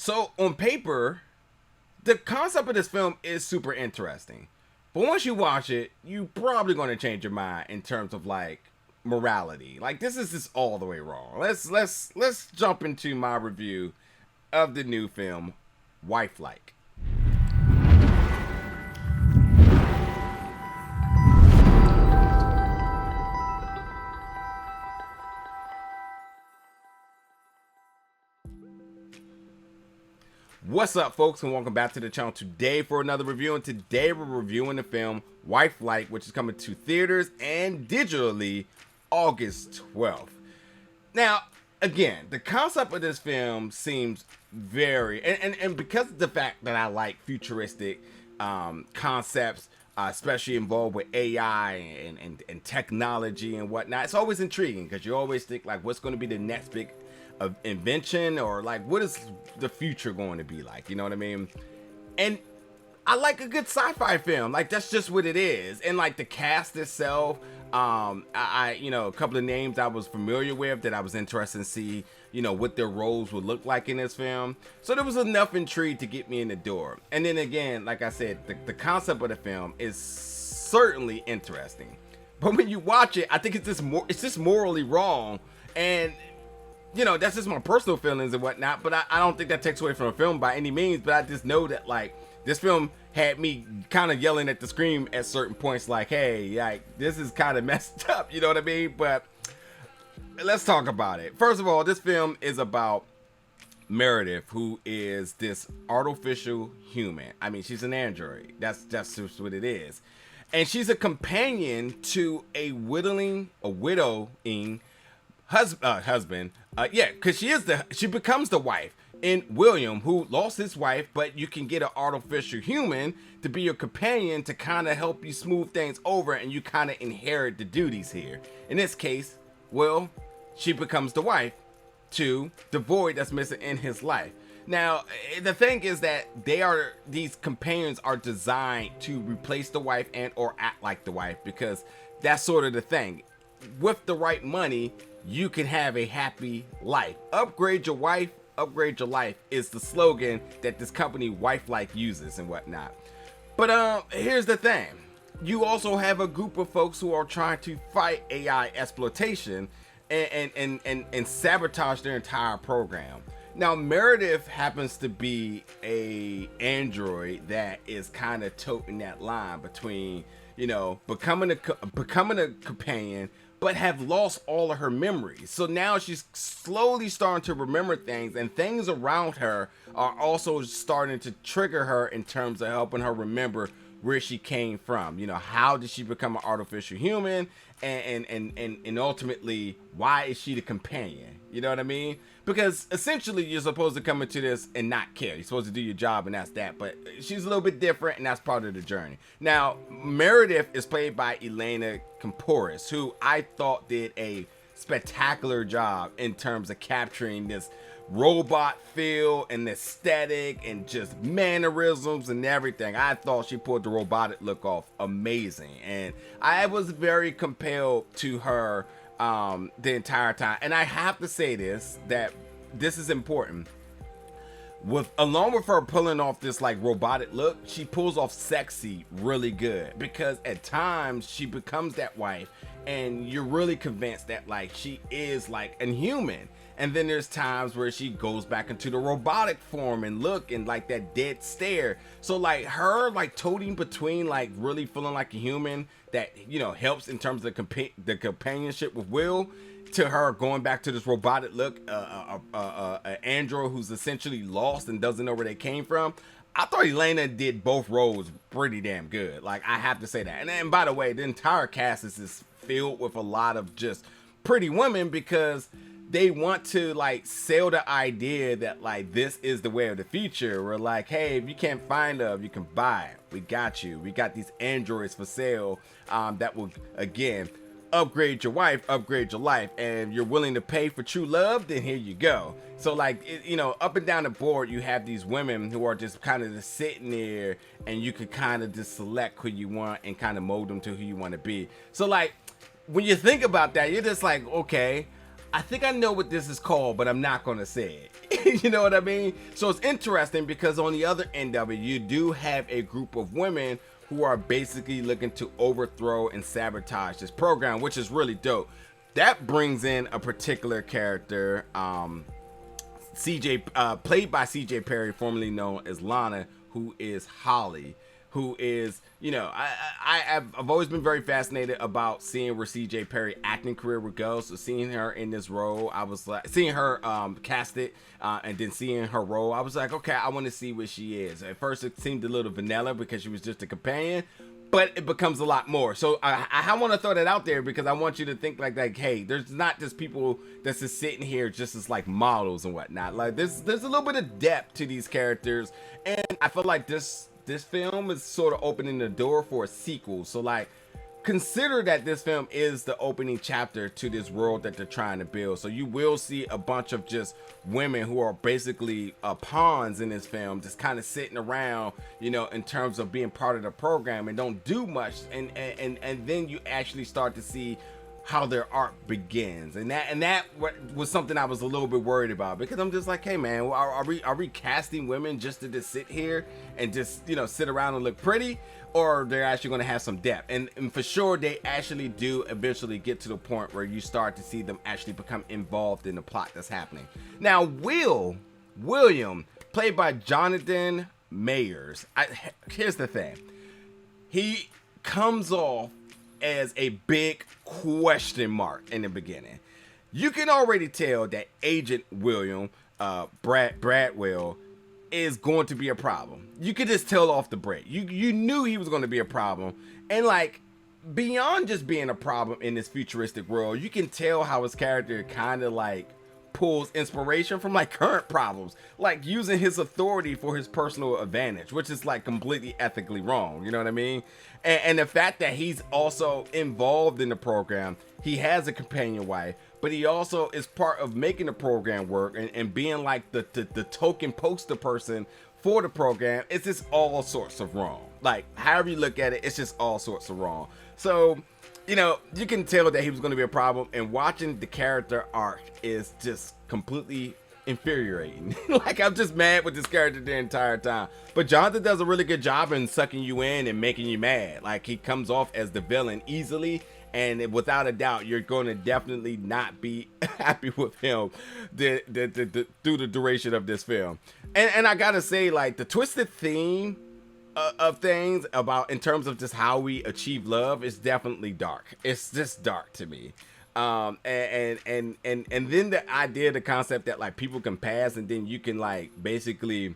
So on paper, the concept of this film is super interesting. But once you watch it, you probably going to change your mind in terms of like morality. Like this is just all the way wrong. Let's jump into my review of the new film, WifeLike. What's up, folks, and welcome back to the channel today for another review. And today we're reviewing the film WifeLike, which is coming to theaters and digitally August 12th. Now, again, the concept of this film seems very, and because of the fact that I like futuristic concepts, especially involved with AI and technology and whatnot, it's always intriguing because you always think like, what's going to be the next big of invention, or like what is the future going to be like, you know what I mean? And I like a good sci-fi film, like that's just what it is. And like the cast itself, I you know, a couple of names I was familiar with that I was interested in see, you know, what their roles would look like in this film. So there was enough intrigue to get me in the door. And then again, like I said, the concept of the film is certainly interesting, but when you watch it, I think it's just morally wrong. And you know, that's just my personal feelings and whatnot, but I don't think that takes away from a film by any means. But I just know that like this film had me kind of yelling at the screen at certain points, like, hey, like this is kind of messed up, you know what I mean? But let's talk about it. First of all, this film is about Meredith, who is this artificial human. I mean, she's an android. That's just what it is. And she's a companion to a widowing husband. Yeah, because she becomes the wife in William, who lost his wife, but you can get an artificial human to be your companion to kind of help you smooth things over, and you kind of inherit the duties here. In this case, well, she becomes the wife to the void that's missing in his life. Now, the thing is that these companions are designed to replace the wife and or act like the wife, because that's sort of the thing. With the right money, you can have a happy life. Upgrade your wife, upgrade your life is the slogan that this company WifeLike uses and whatnot. But here's the thing. You also have a group of folks who are trying to fight AI exploitation and sabotage their entire program. Now, Meredith happens to be a android that is kind of toting that line between, you know, becoming a companion, but have lost all of her memories. So now she's slowly starting to remember things, and things around her are also starting to trigger her in terms of helping her remember where she came from. You know, how did she become an artificial human, and ultimately, why is she the companion? You know what I mean? Because essentially you're supposed to come into this and not care. You're supposed to do your job, and that's that. But she's a little bit different, and that's part of the journey. Now, Meredith is played by Elena Kampouris, who I thought did a spectacular job in terms of capturing this robot feel and aesthetic and just mannerisms and everything. I thought she pulled the robotic look off amazing, and I was very compelled to her the entire time. And I have to say that this is important. Along with her pulling off this like robotic look, she pulls off sexy really good, because at times she becomes that wife and you're really convinced that like she is like a human. And then there's times where she goes back into the robotic form and look and like that dead stare. So like her like toting between like really feeling like a human that, you know, helps in terms of the companionship with Will, to her going back to this robotic look, an android who's essentially lost and doesn't know where they came from. I thought Elena did both roles pretty damn good. Like, I have to say that. And by the way, the entire cast is filled with a lot of just pretty women, because they want to like sell the idea that like this is the way of the future. We're like, hey, if you can't find love, you can buy it. We got you. We got these androids for sale that will, again, upgrade your wife, upgrade your life, and you're willing to pay for true love, then here you go. So like, you know, up and down the board, you have these women who are just kind of just sitting there, and you can kind of just select who you want and kind of mold them to who you want to be. So like, when you think about that, you're just like, okay, I think I know what this is called, but I'm not going to say it. You know what I mean? So it's interesting because on the other end of it, you do have a group of women who are basically looking to overthrow and sabotage this program, which is really dope. That brings in a particular character, CJ, played by CJ Perry, formerly known as Lana, who is Holly, who is, you know, I've always been very fascinated about seeing where CJ Perry acting career would go. So seeing her in this role, I was like, seeing her casted, and then seeing her role, I was like, okay, I want to see what she is. At first, it seemed a little vanilla because she was just a companion, but it becomes a lot more. So I want to throw that out there because I want you to think like, hey, there's not just people that's just sitting here just as like models and whatnot. Like there's a little bit of depth to these characters, and I feel like this film is sort of opening the door for a sequel. So like, consider that this film is the opening chapter to this world that they're trying to build. So you will see a bunch of just women who are basically pawns in this film, just kind of sitting around, you know, in terms of being part of the program and don't do much. And then you actually start to see how their arc begins, and that was something I was a little bit worried about, because I'm just like, hey man, are we casting women just to just sit here and just, you know, sit around and look pretty, or they're actually going to have some depth? And for sure they actually do eventually get to the point where you start to see them actually become involved in the plot that's happening. Now William, played by Jonathan Mayers, here's the thing, he comes off as a big question mark in the beginning. You can already tell that Agent William Bradwell is going to be a problem. You could just tell off the break. You knew he was going to be a problem, and like beyond just being a problem in this futuristic world, you can tell how his character kind of like pulls inspiration from like current problems, like using his authority for his personal advantage, which is like completely ethically wrong. You know what I mean? And the fact that he's also involved in the program, he has a companion wife, but he also is part of making the program work and being like the token poster person for the program. It's just all sorts of wrong. Like however you look at it, it's just all sorts of wrong. So, you know, you can tell that he was going to be a problem, and watching the character arc is just completely infuriating. Like, I'm just mad with this character the entire time. But Jonathan does a really good job in sucking you in and making you mad. Like, he comes off as the villain easily, and without a doubt, you're going to definitely not be happy with him through the duration of this film. And I gotta say, like, the twisted theme of things about in terms of just how we achieve love is definitely dark. It's just dark to me. And then the idea, the concept that like people can pass and then you can like basically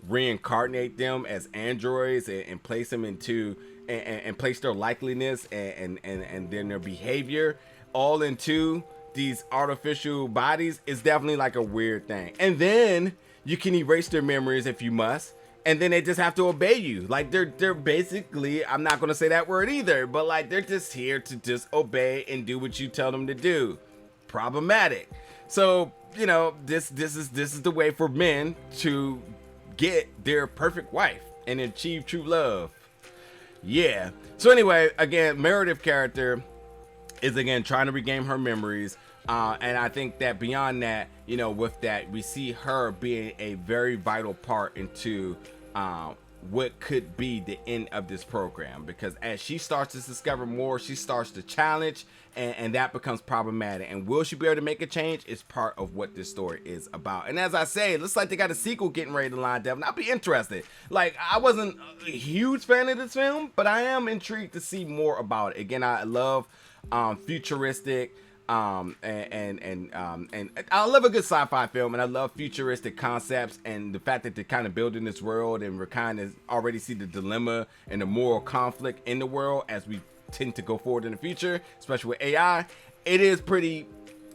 reincarnate them as androids and place them into and place their likeliness and then their behavior all into these artificial bodies is definitely like a weird thing. And then you can erase their memories if you must, and then they just have to obey you. Like they're basically, I'm not gonna say that word either, but like they're just here to just obey and do what you tell them to do. Problematic. So, you know, this is the way for men to get their perfect wife and achieve true love. Yeah. So anyway, again, Meredith character is again trying to regain her memories. And I think that beyond that, you know, with that, we see her being a very vital part into what could be the end of this program, because as she starts to discover more, she starts to challenge, and that becomes problematic. And will she be able to make a change is part of what this story is about. And as I say, it looks like they got a sequel getting ready to line up, and I'll be interested. Like, I wasn't a huge fan of this film, but I am intrigued to see more about it. Again, I love futuristic and I love a good sci-fi film, and I love futuristic concepts, and the fact that they're kind of building this world, and we're kind of already see the dilemma and the moral conflict in the world as we tend to go forward in the future, especially with AI. It is pretty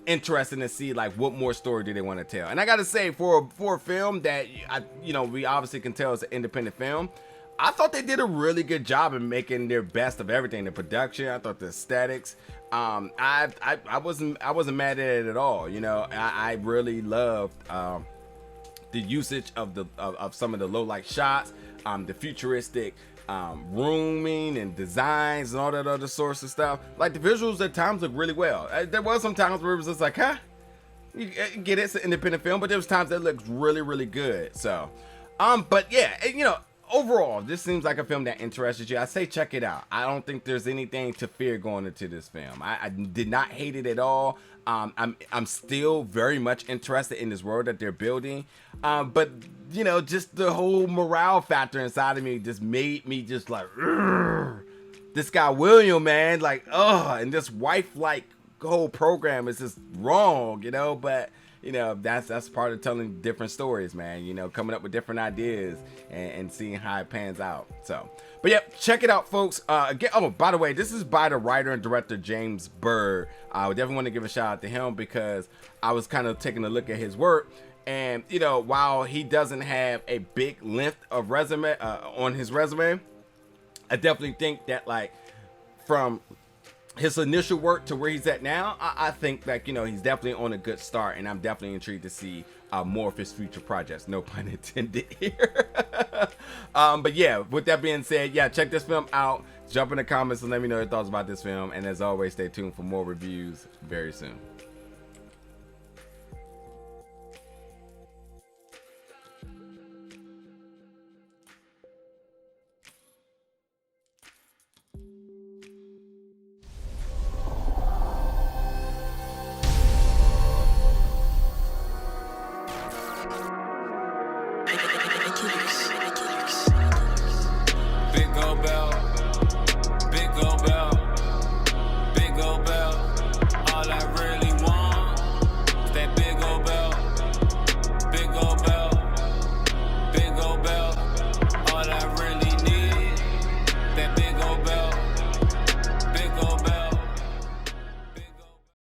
interesting to see like what more story do they want to tell. And I gotta say, for a film that we obviously can tell is an independent film, I thought they did a really good job in making their best of everything. The production, I thought the aesthetics, I wasn't mad at it at all. You know, I really loved the usage of some of the low light shots, the futuristic rooming and designs and all that other sorts of stuff. Like the visuals at times look really well. There was some times where it was just like, huh? You get it, it's an independent film, but there was times that looked really, really good. So, but yeah, overall, this seems like a film that interested you. I say check it out. I don't think there's anything to fear going into this film. I did not hate it at all. I'm still very much interested in this world that they're building. But just the whole morale factor inside of me just made me just like, this guy William, man, like, and this WifeLike whole program is just wrong, but that's part of telling different stories, man, coming up with different ideas and seeing how it pans out. So, but yeah, check it out, folks. Again, by the way, this is by the writer and director James Bird. I would definitely want to give a shout out to him because I was kind of taking a look at his work, and while he doesn't have a big length of resume on his resume, I definitely think that, like, from his initial work to where he's at now, I think that he's definitely on a good start, and I'm definitely intrigued to see more of his future projects. No pun intended here. But yeah, with that being said, yeah, check this film out. Jump in the comments and let me know your thoughts about this film. And as always, stay tuned for more reviews very soon.